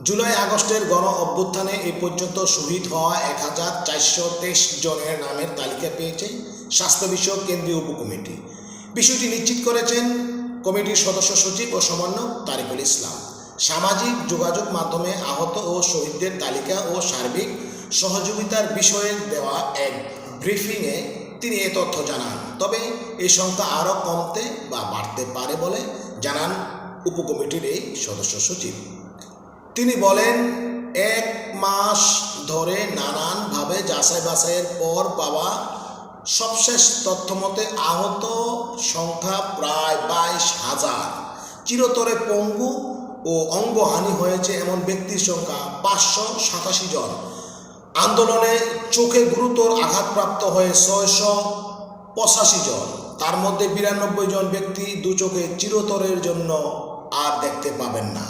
জুলাই আগস্টের গণ অভ্যুত্থানে এ পর্যন্ত শহীদ হওয়া 1423 জনের নামের তালিকা পেয়েছে স্বাস্থ্য বিষয়ক কেন্দ্রীয় উপকমিটি। বিষয়টি নিশ্চিত করেছেন কমিটির সদস্য সচিব ও সমন্বয়ক তারিকুল ইসলাম। সামাজিক যোগাযোগ মাধ্যমে আহত ও শহীদদের তালিকা ও সার্বিক সহযোগিতার বিষয়ে দেওয়া এক ব্রিফিংয়ে তিনি এ তথ্য জানান। তবে এই সংখ্যা আরও কমতে বা বাড়তে পারে বলে জানান উপকমিটির এই সদস্য সচিব। তিনি বলেন, 1 মাস ধরে নানানভাবে যাচাই বাছাইয়ের পর পাওয়া সবশেষ তথ্য মতে আহত সংখ্যা প্রায় 22,000। চিরতরে পঙ্গু ও অঙ্গহানি হয়েছে এমন ব্যক্তির সংখ্যা 587 জন। আন্দোলনে চোখে গুরুতর আঘাতপ্রাপ্ত হয়ে 685 জন। তার মধ্যে 92 জন ব্যক্তি দু চোখে চিরতরের জন্য আর দেখতে পাবেন না।